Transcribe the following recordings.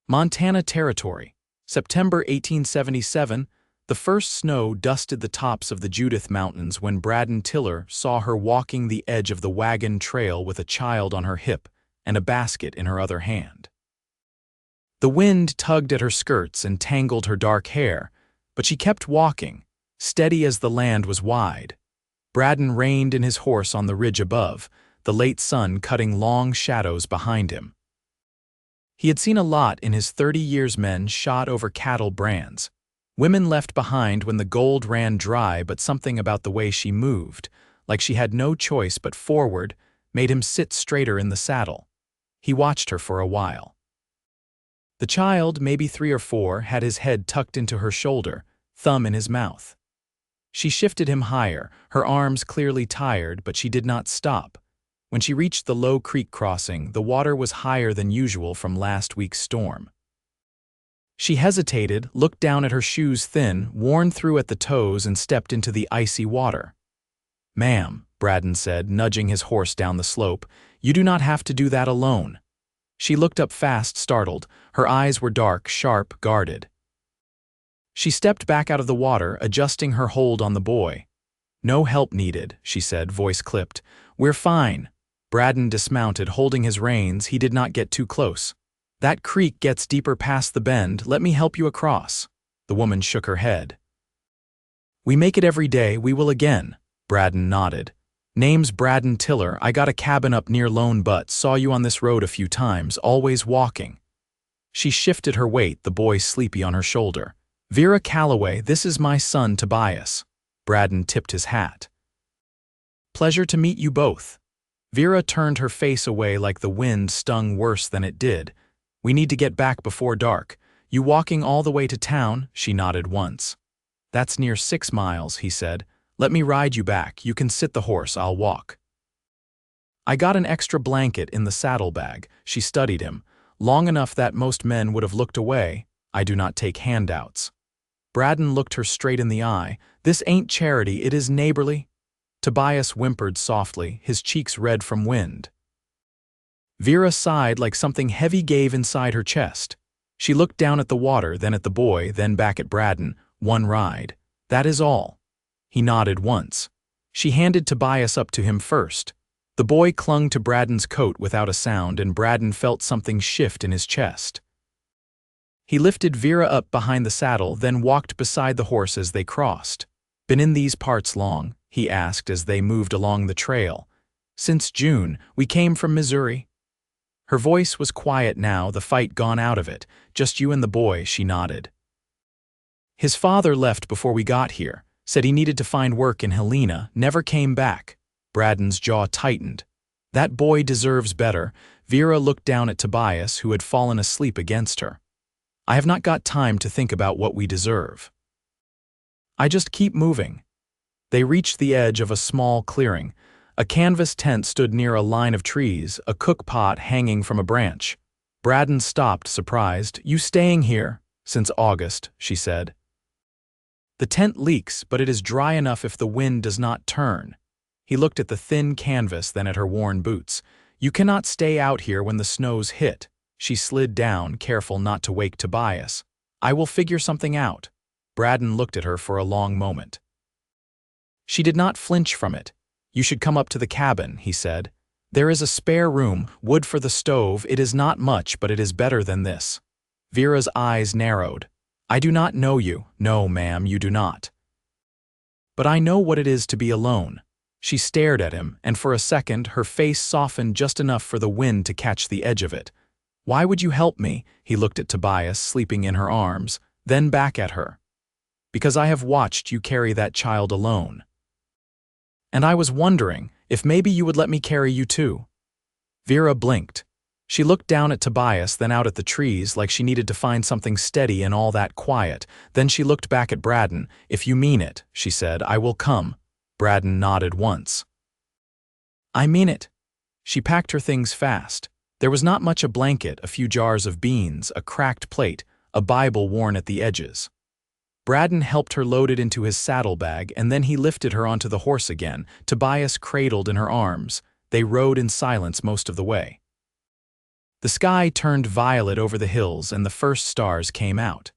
Montana Territory, September 1877, the first snow dusted the tops of the Judith Mountains when Braden Tiller saw her walking the edge of the wagon trail with a child on her hip and a basket in her other hand. The wind tugged at her skirts and tangled her dark hair, but she kept walking, steady as the land was wide. Braden reined in his horse on the ridge above, the late sun cutting long shadows behind him. He had seen a lot in his 30 years men shot over cattle brands. Women left behind when the gold ran dry, but something about the way she moved, like she had no choice but forward, made him sit straighter in the saddle. He watched her for a while. The child, maybe 3 or 4, had his head tucked into her shoulder, thumb in his mouth. She shifted him higher, her arms clearly tired, but she did not stop. When she reached the low creek crossing, the water was higher than usual from last week's storm. She hesitated, looked down at her shoes thin, worn through at the toes, and stepped into the icy water. "Ma'am," Braden said, nudging his horse down the slope, "you do not have to do that alone." She looked up fast, startled. Her eyes were dark, sharp, guarded. She stepped back out of the water, adjusting her hold on the boy. "No help needed," she said, voice clipped. "We're fine." Braden dismounted, holding his reins. He did not get too close. "That creek gets deeper past the bend. Let me help you across." The woman shook her head. "We make it every day. We will again." Braden nodded. "Name's Braden Tiller. I got a cabin up near Lone Butte. Saw you on this road a few times, always walking." She shifted her weight, the boy sleepy on her shoulder. "Vera Calloway, this is my son Tobias." Braden tipped his hat. "Pleasure to meet you both." Vera turned her face away like the wind stung worse than it did. "We need to get back before dark. You walking all the way to town?" She nodded once. "That's near 6 miles, he said. "Let me ride you back. You can sit the horse, I'll walk." "I got an extra blanket in the saddlebag." She studied him, long enough that most men would have looked away. "I do not take handouts." Braden looked her straight in the eye. "This ain't charity, it is neighborly." Tobias whimpered softly, his cheeks red from wind. Vera sighed like something heavy gave inside her chest. She looked down at the water, then at the boy, then back at Braden. "One ride. That is all." He nodded once. She handed Tobias up to him first. The boy clung to Braden's coat without a sound, and Braden felt something shift in his chest. He lifted Vera up behind the saddle, then walked beside the horse as they crossed. "Been in these parts long?" he asked as they moved along the trail. "Since June. We came from Missouri." Her voice was quiet now, the fight gone out of it. "Just you and the boy," she nodded. "His father left before we got here. Said he needed to find work in Helena, never came back." Braden's jaw tightened. "That boy deserves better." Vera looked down at Tobias, who had fallen asleep against her. "I have not got time to think about what we deserve. I just keep moving." They reached the edge of a small clearing. A canvas tent stood near a line of trees, a cook pot hanging from a branch. Braden stopped, surprised. "You staying here?" "Since August," she said. "The tent leaks, but it is dry enough if the wind does not turn." He looked at the thin canvas, then at her worn boots. "You cannot stay out here when the snows hit." She slid down, careful not to wake Tobias. "I will figure something out." Braden looked at her for a long moment. She did not flinch from it. "You should come up to the cabin," he said. "There is a spare room, wood for the stove. It is not much, but it is better than this." Vera's eyes narrowed. "I do not know you." "No, ma'am, you do not." "But I know what it is to be alone." She stared at him, and for a second her face softened just enough for the wind to catch the edge of it. "Why would you help me?" He looked at Tobias, sleeping in her arms, then back at her. "Because I have watched you carry that child alone. And I was wondering if maybe you would let me carry you too." Vera blinked. She looked down at Tobias, then out at the trees, like she needed to find something steady in all that quiet. Then she looked back at Braden. "If you mean it," she said, "I will come." Braden nodded once. "I mean it." She packed her things fast. There was not much: a blanket, a few jars of beans, a cracked plate, a Bible worn at the edges. Braden helped her load it into his saddlebag, and then he lifted her onto the horse again, Tobias cradled in her arms. They rode in silence most of the way. The sky turned violet over the hills and the first stars came out.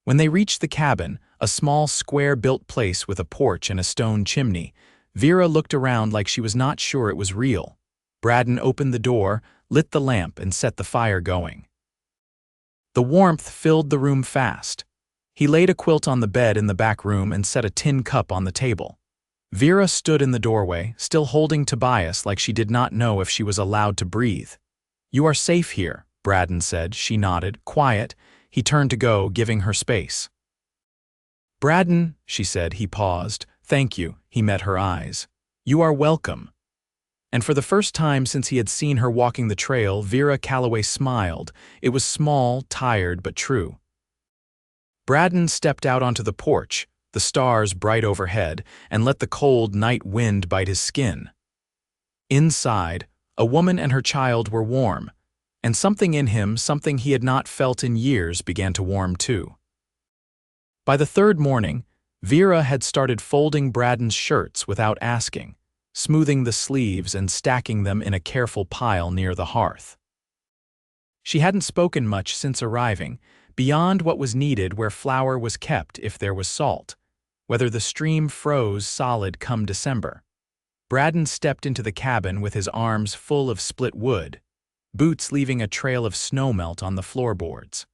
When they reached the cabin, a small square-built place with a porch and a stone chimney, Vera looked around like she was not sure it was real. Braden opened the door, lit the lamp, and set the fire going. The warmth filled the room fast. He laid a quilt on the bed in the back room and set a tin cup on the table. Vera stood in the doorway, still holding Tobias like she did not know if she was allowed to breathe. "You are safe here," Braden said. She nodded. "Quiet." He turned to go, giving her space. "Braden," she said. He paused. "Thank you." He met her eyes. "You are welcome." And for the first time since he had seen her walking the trail, Vera Calloway smiled. It was small, tired, but true. Braden stepped out onto the porch, the stars bright overhead, and let the cold night wind bite his skin. Inside, a woman and her child were warm, and something in him, something he had not felt in years, began to warm too. By the third morning, Vera had started folding Braden's shirts without asking, smoothing the sleeves and stacking them in a careful pile near the hearth. She hadn't spoken much since arriving, beyond what was needed where flour was kept if there was salt, whether the stream froze solid come December. Braden stepped into the cabin with his arms full of split wood, boots leaving a trail of snowmelt on the floorboards.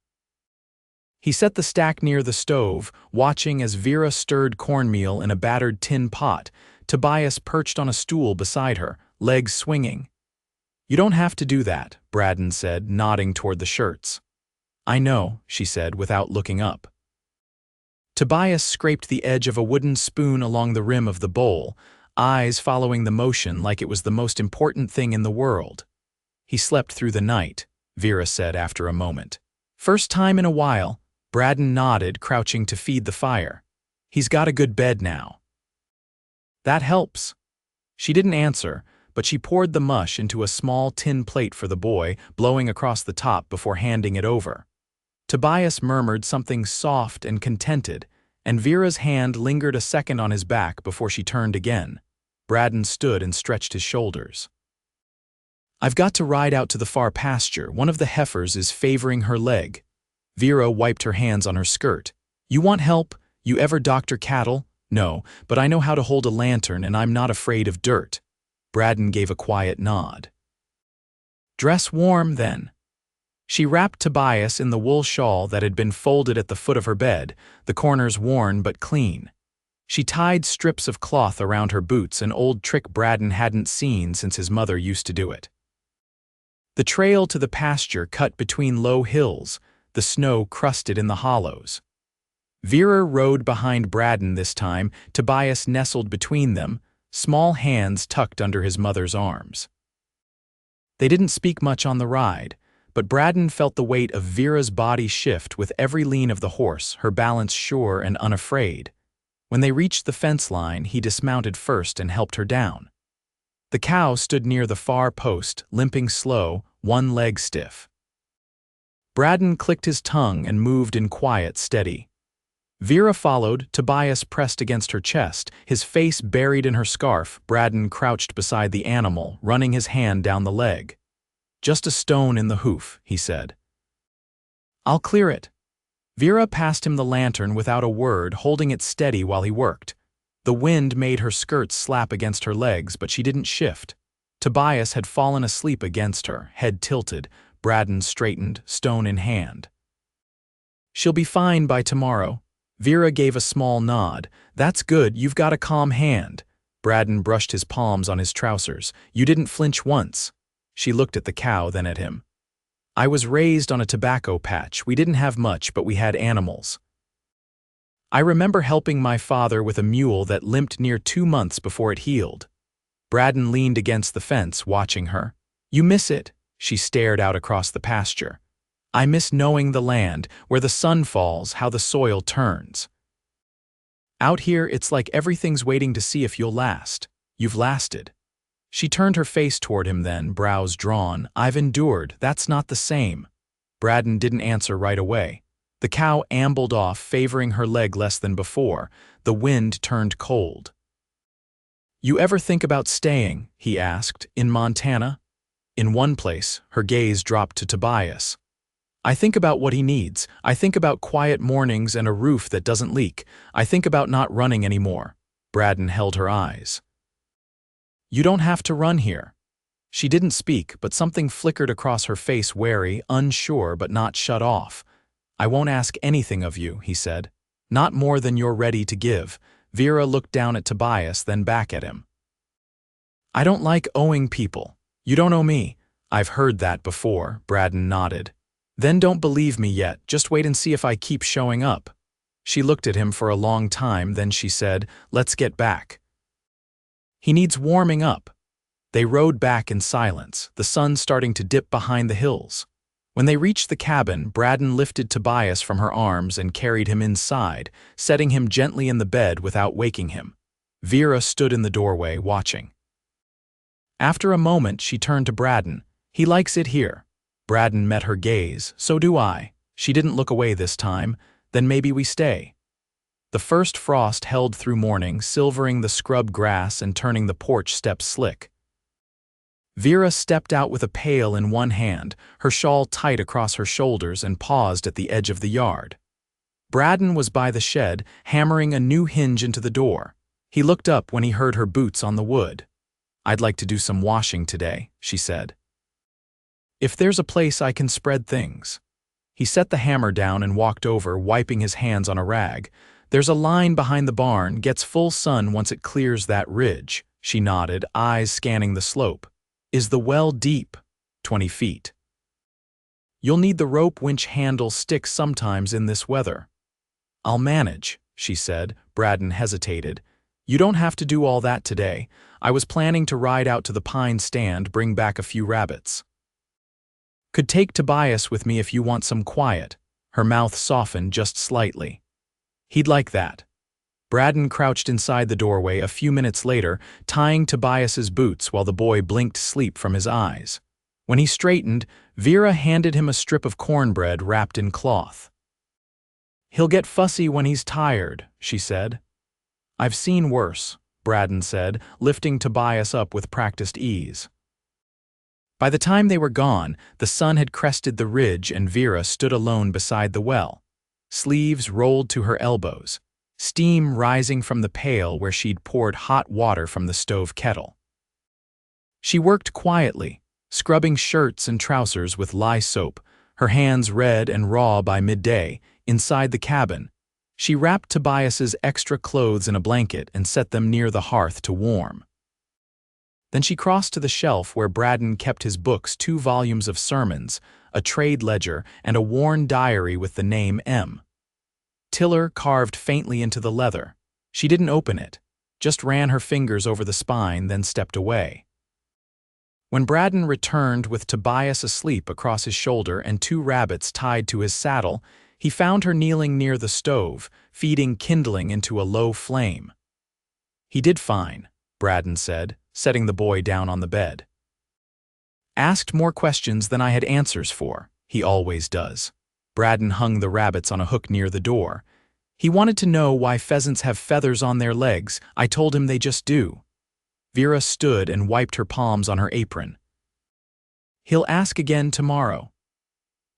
He set the stack near the stove, watching as Vera stirred cornmeal in a battered tin pot. Tobias perched on a stool beside her, legs swinging. "You don't have to do that," Braden said, nodding toward the shirts. "I know," she said without looking up. Tobias scraped the edge of a wooden spoon along the rim of the bowl, eyes following the motion like it was the most important thing in the world. "He slept through the night," Vera said after a moment. "First time in a while." Braden nodded, crouching to feed the fire. "He's got a good bed now." "That helps." She didn't answer, but she poured the mush into a small tin plate for the boy, blowing across the top before handing it over. Tobias murmured something soft and contented, and Vera's hand lingered a second on his back before she turned again. Braden stood and stretched his shoulders. "I've got to ride out to the far pasture. One of the heifers is favoring her leg." Vera wiped her hands on her skirt. "You want help? You ever doctor cattle?" "No, but I know how to hold a lantern and I'm not afraid of dirt." Braden gave a quiet nod. "Dress warm, then." She wrapped Tobias in the wool shawl that had been folded at the foot of her bed, the corners worn but clean. She tied strips of cloth around her boots, an old trick Braden hadn't seen since his mother used to do it. The trail to the pasture cut between low hills, the snow crusted in the hollows. Vera rode behind Braden this time, Tobias nestled between them, small hands tucked under his mother's arms. They didn't speak much on the ride, but Braden felt the weight of Vera's body shift with every lean of the horse, her balance sure and unafraid. When they reached the fence line, he dismounted first and helped her down. The cow stood near the far post, limping slow, one leg stiff. Braden clicked his tongue and moved in quiet, steady. Vera followed, Tobias pressed against her chest, his face buried in her scarf. Braden crouched beside the animal, running his hand down the leg. "Just a stone in the hoof," he said. "I'll clear it." Vera passed him the lantern without a word, holding it steady while he worked. The wind made her skirts slap against her legs, but she didn't shift. Tobias had fallen asleep against her, head tilted. Braden straightened, stone in hand. "She'll be fine by tomorrow." Vera gave a small nod. "That's good, you've got a calm hand." Braden brushed his palms on his trousers. "You didn't flinch once." She looked at the cow, then at him. "I was raised on a tobacco patch. We didn't have much, but we had animals. I remember helping my father with a mule that limped near 2 months before it healed." Braden leaned against the fence, watching her. "You miss it?" She stared out across the pasture. "I miss knowing the land, where the sun falls, how the soil turns. Out here, it's like everything's waiting to see if you'll last. You've lasted." She turned her face toward him then, brows drawn. "I've endured. That's not the same." Braden didn't answer right away. The cow ambled off, favoring her leg less than before. The wind turned cold. "You ever think about staying?" he asked. "In Montana?" In one place, her gaze dropped to Tobias. I think about what he needs. I think about quiet mornings and a roof that doesn't leak. I think about not running anymore. Braden held her eyes. You don't have to run here. She didn't speak, but something flickered across her face, wary, unsure, but not shut off. I won't ask anything of you, he said. Not more than you're ready to give. Vera looked down at Tobias, then back at him. I don't like owing people. You don't owe me. I've heard that before, Braden nodded. Then don't believe me yet, just wait and see if I keep showing up. She looked at him for a long time, then she said, let's get back. He needs warming up. They rode back in silence, the sun starting to dip behind the hills. When they reached the cabin, Braden lifted Tobias from her arms and carried him inside, setting him gently in the bed without waking him. Vera stood in the doorway, watching. After a moment, she turned to Braden. He likes it here. Braden met her gaze. So do I. She didn't look away this time. Then maybe we stay. The first frost held through morning, silvering the scrub grass and turning the porch steps slick. Vera stepped out with a pail in one hand, her shawl tight across her shoulders, and paused at the edge of the yard. Braden was by the shed, hammering a new hinge into the door. He looked up when he heard her boots on the wood. I'd like to do some washing today, she said. If there's a place I can spread things. He set the hammer down and walked over, wiping his hands on a rag. There's a line behind the barn, gets full sun once it clears that ridge. She nodded, eyes scanning the slope. Is the well deep? 20 feet. You'll need the rope winch handle stick sometimes in this weather. I'll manage, she said. Braden hesitated. You don't have to do all that today. I was planning to ride out to the pine stand, bring back a few rabbits. Could take Tobias with me if you want some quiet. Her mouth softened just slightly. He'd like that. Braden crouched inside the doorway a few minutes later, tying Tobias's boots while the boy blinked sleep from his eyes. When he straightened, Vera handed him a strip of cornbread wrapped in cloth. He'll get fussy when he's tired, she said. I've seen worse, Braden said, lifting Tobias up with practiced ease. By the time they were gone, the sun had crested the ridge and Vera stood alone beside the well. Sleeves rolled to her elbows, steam rising from the pail where she'd poured hot water from the stove kettle. She worked quietly, scrubbing shirts and trousers with lye soap, her hands red and raw by midday. Inside the cabin, she wrapped Tobias's extra clothes in a blanket and set them near the hearth to warm. Then she crossed to the shelf where Braden kept his books, 2 volumes of sermons, a trade ledger, and a worn diary with the name M. Tiller carved faintly into the leather. She didn't open it, just ran her fingers over the spine, then stepped away. When Braden returned with Tobias asleep across his shoulder and 2 rabbits tied to his saddle, he found her kneeling near the stove, feeding kindling into a low flame. He did fine, Braden said, setting the boy down on the bed. Asked more questions than I had answers for. He always does. Braden hung the rabbits on a hook near the door. He wanted to know why pheasants have feathers on their legs. I told him they just do. Vera stood and wiped her palms on her apron. He'll ask again tomorrow.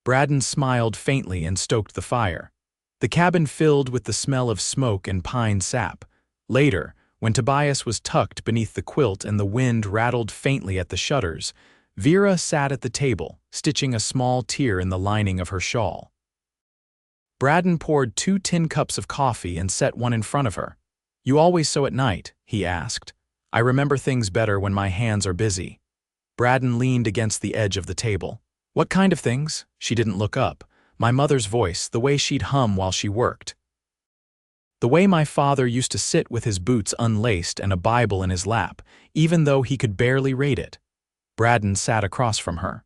Braden smiled faintly and stoked the fire. The cabin filled with the smell of smoke and pine sap. Later, when Tobias was tucked beneath the quilt and the wind rattled faintly at the shutters, Vera sat at the table, stitching a small tear in the lining of her shawl. Braden poured 2 tin cups of coffee and set one in front of her. You always sew at night? He asked. I remember things better when my hands are busy. Braden leaned against the edge of the table. What kind of things? She didn't look up. My mother's voice, the way she'd hum while she worked. The way my father used to sit with his boots unlaced and a Bible in his lap, even though he could barely read it. Braden sat across from her.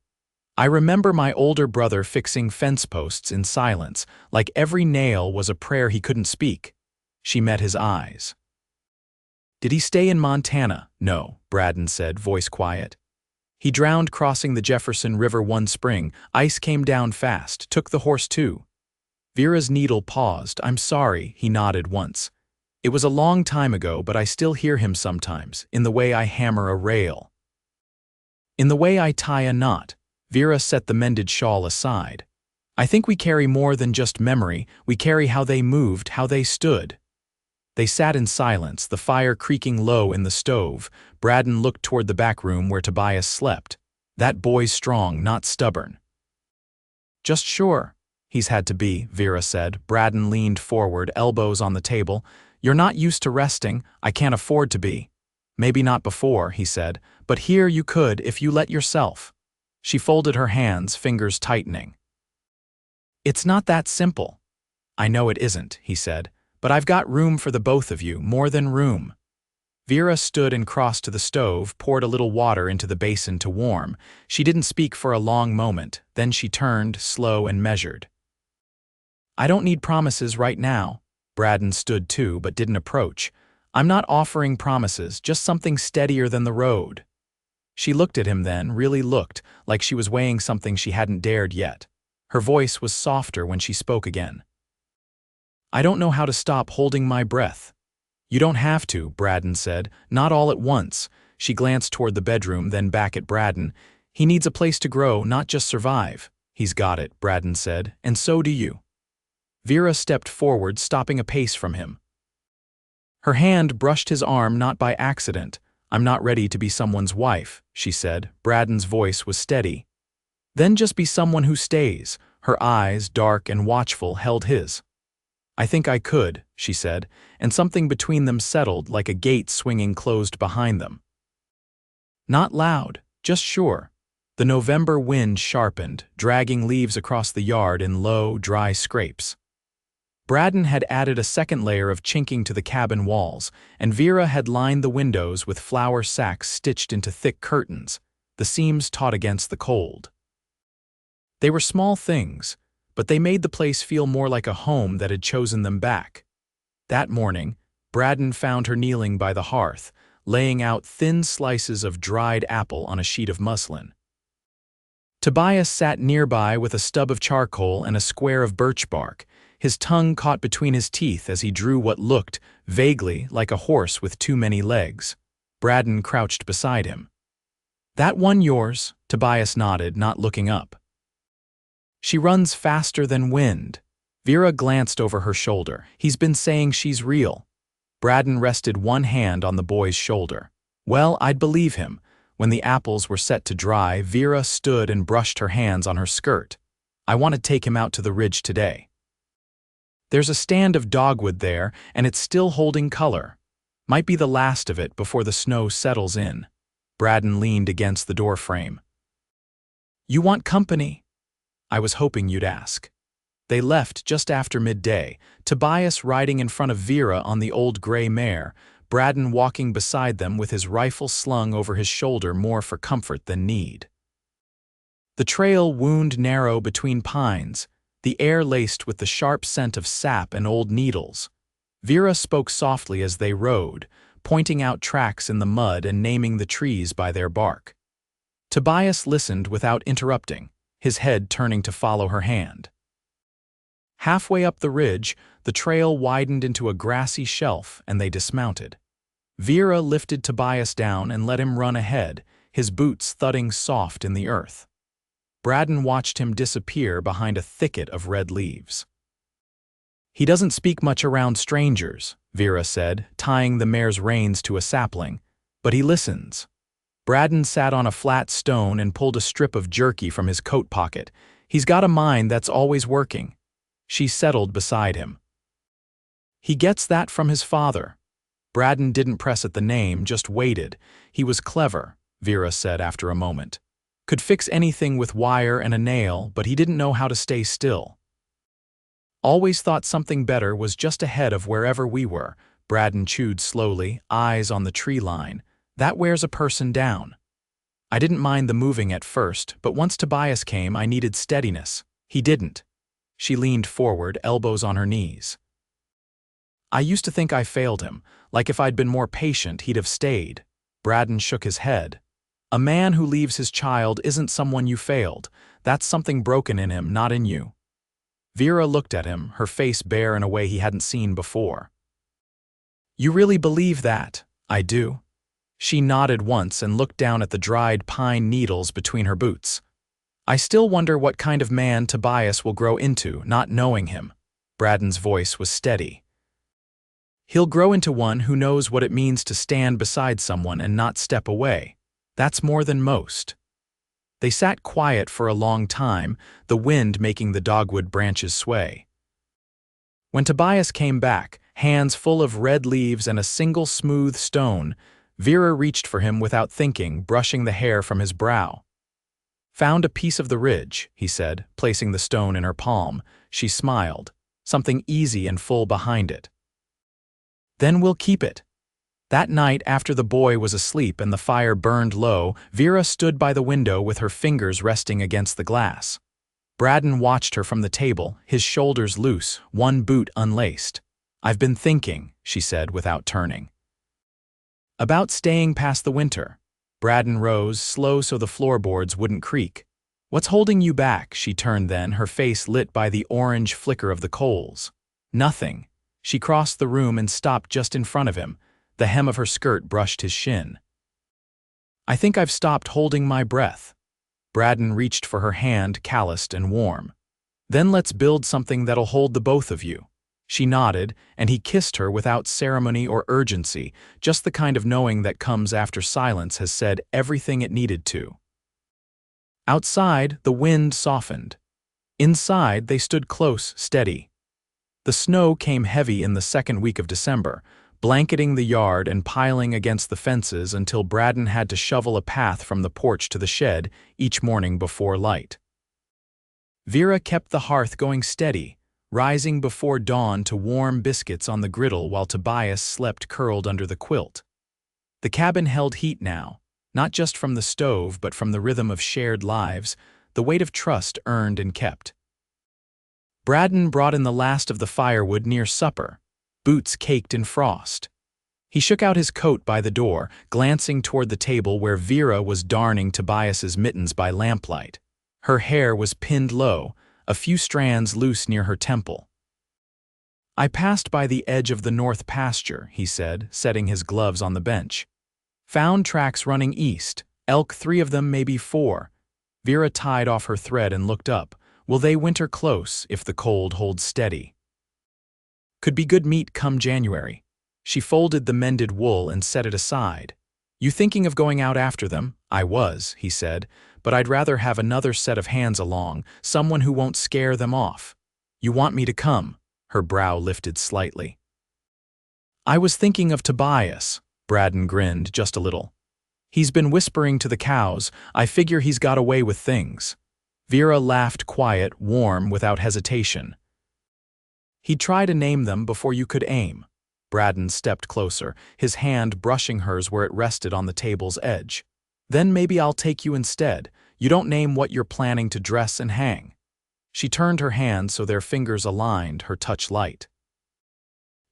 I remember my older brother fixing fence posts in silence, like every nail was a prayer he couldn't speak. She met his eyes. Did he stay in Montana? No, Braden said, voice quiet. He drowned crossing the Jefferson River one spring. Ice came down fast, took the horse too. Vera's needle paused. I'm sorry, he nodded once. It was a long time ago, but I still hear him sometimes, in the way I hammer a rail. In the way I tie a knot. Vera set the mended shawl aside. I think we carry more than just memory, we carry how they moved, how they stood. They sat in silence, the fire creaking low in the stove. Braden looked toward the back room where Tobias slept. That boy's strong, not stubborn. Just sure. He's had to be, Vera said. Braden leaned forward, elbows on the table. You're not used to resting, I can't afford to be. Maybe not before, he said, but here you could if you let yourself. She folded her hands, fingers tightening. It's not that simple. I know it isn't, he said, but I've got room for the both of you, more than room. Vera stood and crossed to the stove, poured a little water into the basin to warm. She didn't speak for a long moment, then she turned, slow and measured. I don't need promises right now. Braden stood too, but didn't approach. I'm not offering promises, just something steadier than the road. She looked at him then, really looked, like she was weighing something she hadn't dared yet. Her voice was softer when she spoke again. I don't know how to stop holding my breath. You don't have to, Braden said, not all at once. She glanced toward the bedroom, then back at Braden. He needs a place to grow, not just survive. He's got it, Braden said, and so do you. Vera stepped forward, stopping a pace from him. Her hand brushed his arm, not by accident. I'm not ready to be someone's wife, she said. Braden's voice was steady. Then just be someone who stays. Her eyes, dark and watchful, held his. I think I could, she said, and something between them settled like a gate swinging closed behind them. Not loud, just sure. The November wind sharpened, dragging leaves across the yard in low, dry scrapes. Braden had added a second layer of chinking to the cabin walls, and Vera had lined the windows with flour sacks stitched into thick curtains, the seams taut against the cold. They were small things, but they made the place feel more like a home that had chosen them back. That morning, Braden found her kneeling by the hearth, laying out thin slices of dried apple on a sheet of muslin. Tobias sat nearby with a stub of charcoal and a square of birch bark, his tongue caught between his teeth as he drew what looked, vaguely, like a horse with too many legs. Braden crouched beside him. That one yours? Tobias nodded, not looking up. She runs faster than wind. Vera glanced over her shoulder. He's been saying she's real. Braden rested one hand on the boy's shoulder. Well, I'd believe him. When the apples were set to dry, Vera stood and brushed her hands on her skirt. I want to take him out to the ridge today. There's a stand of dogwood there, and it's still holding color. Might be the last of it before the snow settles in. Braden leaned against the doorframe. You want company? I was hoping you'd ask. They left just after midday, Tobias riding in front of Vera on the old gray mare, Braden walking beside them with his rifle slung over his shoulder more for comfort than need. The trail wound narrow between pines, the air laced with the sharp scent of sap and old needles. Vera spoke softly as they rode, pointing out tracks in the mud and naming the trees by their bark. Tobias listened without interrupting, his head turning to follow her hand. Halfway up the ridge, the trail widened into a grassy shelf and they dismounted. Vera lifted Tobias down and let him run ahead, his boots thudding soft in the earth. Braden watched him disappear behind a thicket of red leaves. He doesn't speak much around strangers, Vera said, tying the mare's reins to a sapling, but he listens. Braden sat on a flat stone and pulled a strip of jerky from his coat pocket. He's got a mind that's always working. She settled beside him. He gets that from his father. Braden didn't press at the name, just waited. He was clever, Vera said after a moment. Could fix anything with wire and a nail, but he didn't know how to stay still. Always thought something better was just ahead of wherever we were. Braden chewed slowly, eyes on the tree line. That wears a person down. I didn't mind the moving at first, but once Tobias came, I needed steadiness. He didn't. She leaned forward, elbows on her knees. I used to think I failed him, like if I'd been more patient, he'd have stayed. Braden shook his head. A man who leaves his child isn't someone you failed. That's something broken in him, not in you. Vera looked at him, her face bare in a way he hadn't seen before. You really believe that? I do. She nodded once and looked down at the dried pine needles between her boots. I still wonder what kind of man Tobias will grow into, not knowing him. Braden's voice was steady. He'll grow into one who knows what it means to stand beside someone and not step away. That's more than most. They sat quiet for a long time, the wind making the dogwood branches sway. When Tobias came back, hands full of red leaves and a single smooth stone, Vera reached for him without thinking, brushing the hair from his brow. "Found a piece of the ridge," he said, placing the stone in her palm. She smiled, something easy and full behind it. "Then we'll keep it." That night, after the boy was asleep and the fire burned low, Vera stood by the window with her fingers resting against the glass. Braden watched her from the table, his shoulders loose, one boot unlaced. "I've been thinking," she said without turning. "About staying past the winter." Braden rose, slow so the floorboards wouldn't creak. "What's holding you back?" She turned then, her face lit by the orange flicker of the coals. "Nothing." She crossed the room and stopped just in front of him. The hem of her skirt brushed his shin. "I think I've stopped holding my breath." Braden reached for her hand, calloused and warm. "Then let's build something that'll hold the both of you." She nodded, and he kissed her without ceremony or urgency, just the kind of knowing that comes after silence has said everything it needed to. Outside, the wind softened. Inside, they stood close, steady. The snow came heavy in the second week of December, blanketing the yard and piling against the fences until Braden had to shovel a path from the porch to the shed each morning before light. Vera kept the hearth going steady, rising before dawn to warm biscuits on the griddle while Tobias slept curled under the quilt. The cabin held heat now, not just from the stove but from the rhythm of shared lives, the weight of trust earned and kept. Braden brought in the last of the firewood near supper, boots caked in frost. He shook out his coat by the door, glancing toward the table where Vera was darning Tobias's mittens by lamplight. Her hair was pinned low, a few strands loose near her temple. "I passed by the edge of the north pasture," he said, setting his gloves on the bench. "Found tracks running east, elk, 3 of them, maybe 4. Vera tied off her thread and looked up. "Will they winter close if the cold holds steady?" "Could be good meat come January." She folded the mended wool and set it aside. "You thinking of going out after them?" "I was," he said, "but I'd rather have another set of hands along, someone who won't scare them off." "You want me to come?" Her brow lifted slightly. "I was thinking of Tobias." Braden grinned just a little. "He's been whispering to the cows. I figure he's got away with things." Vera laughed, quiet, warm, without hesitation. "He'd try to name them before you could aim." Braden stepped closer, his hand brushing hers where it rested on the table's edge. "Then maybe I'll take you instead. You don't name what you're planning to dress and hang." She turned her hand so their fingers aligned, her touch light.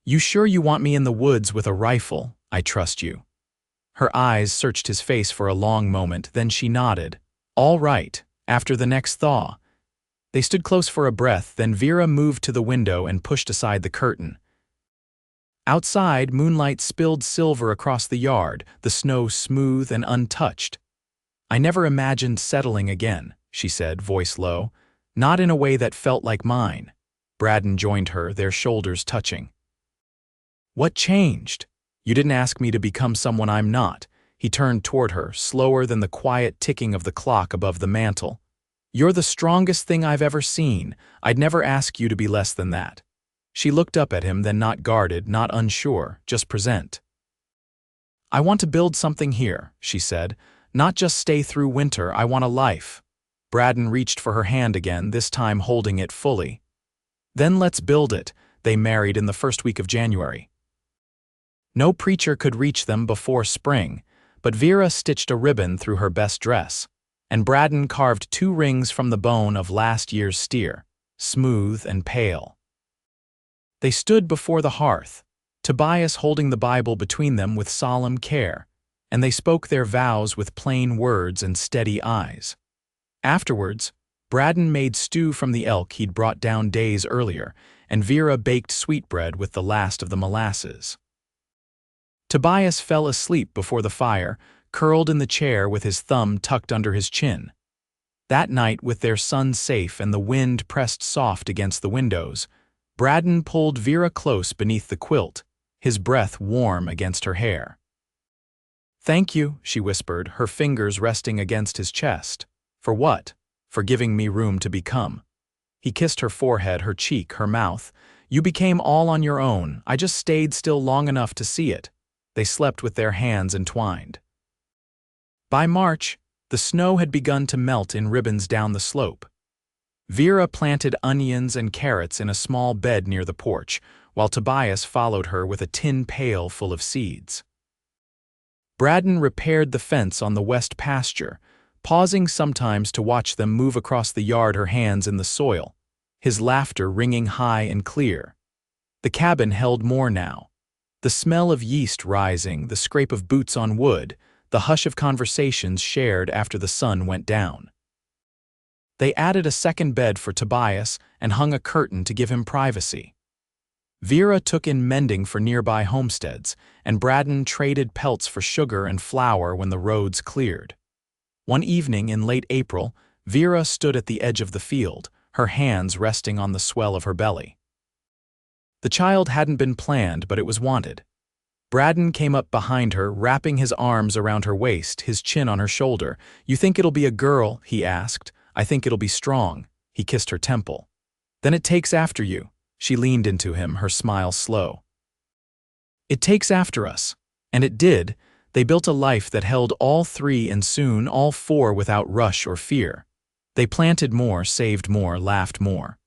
"You sure you want me in the woods with a rifle? I trust you." Her eyes searched his face for a long moment, then she nodded. "All right, after the next thaw." They stood close for a breath, then Vera moved to the window and pushed aside the curtain. Outside, moonlight spilled silver across the yard, the snow smooth and untouched. "I never imagined settling again," she said, voice low. "Not in a way that felt like mine." Braden joined her, their shoulders touching. "What changed?" "You didn't ask me to become someone I'm not." He turned toward her, slower than the quiet ticking of the clock above the mantel. "You're the strongest thing I've ever seen. I'd never ask you to be less than that." She looked up at him, then not guarded, not unsure, just present. "I want to build something here," she said. "Not just stay through winter, I want a life." Braden reached for her hand again, this time holding it fully. "Then let's build it." They married in the first week of January. No preacher could reach them before spring, but Vera stitched a ribbon through her best dress, and Braden carved 2 rings from the bone of last year's steer, smooth and pale. They stood before the hearth, Tobias holding the Bible between them with solemn care, and they spoke their vows with plain words and steady eyes. Afterwards, Braden made stew from the elk he'd brought down days earlier, and Vera baked sweetbread with the last of the molasses. Tobias fell asleep before the fire, curled in the chair with his thumb tucked under his chin. That night, with their son safe and the wind pressed soft against the windows, Braden pulled Vera close beneath the quilt, his breath warm against her hair. "Thank you," she whispered, her fingers resting against his chest. "For what?" "For giving me room to become." He kissed her forehead, her cheek, her mouth. "You became all on your own. I just stayed still long enough to see it." They slept with their hands entwined. By March, the snow had begun to melt in ribbons down the slope. Vera planted onions and carrots in a small bed near the porch, while Tobias followed her with a tin pail full of seeds. Braden repaired the fence on the west pasture, pausing sometimes to watch them move across the yard, her hands in the soil, his laughter ringing high and clear. The cabin held more now. The smell of yeast rising, the scrape of boots on wood, the hush of conversations shared after the sun went down. They added a second bed for Tobias and hung a curtain to give him privacy. Vera took in mending for nearby homesteads, and Braden traded pelts for sugar and flour when the roads cleared. One evening in late April, Vera stood at the edge of the field, her hands resting on the swell of her belly. The child hadn't been planned, but it was wanted. Braden came up behind her, wrapping his arms around her waist, his chin on her shoulder. "You think it'll be a girl?" he asked. "I think it'll be strong." He kissed her temple. "Then it takes after you." She leaned into him, her smile slow. "It takes after us." And it did. They built a life that held all three, and soon all four, without rush or fear. They planted more, saved more, laughed more.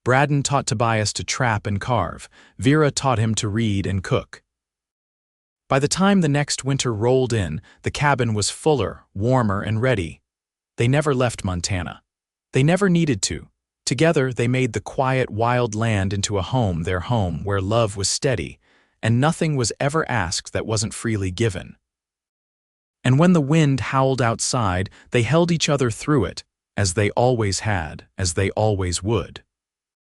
Braden taught Tobias to trap and carve. Vera taught him to read and cook. By the time the next winter rolled in, the cabin was fuller, warmer, and ready. They never left Montana. They never needed to. Together, they made the quiet, wild land into a home, their home, where love was steady, and nothing was ever asked that wasn't freely given. And when the wind howled outside, they held each other through it, as they always had, as they always would.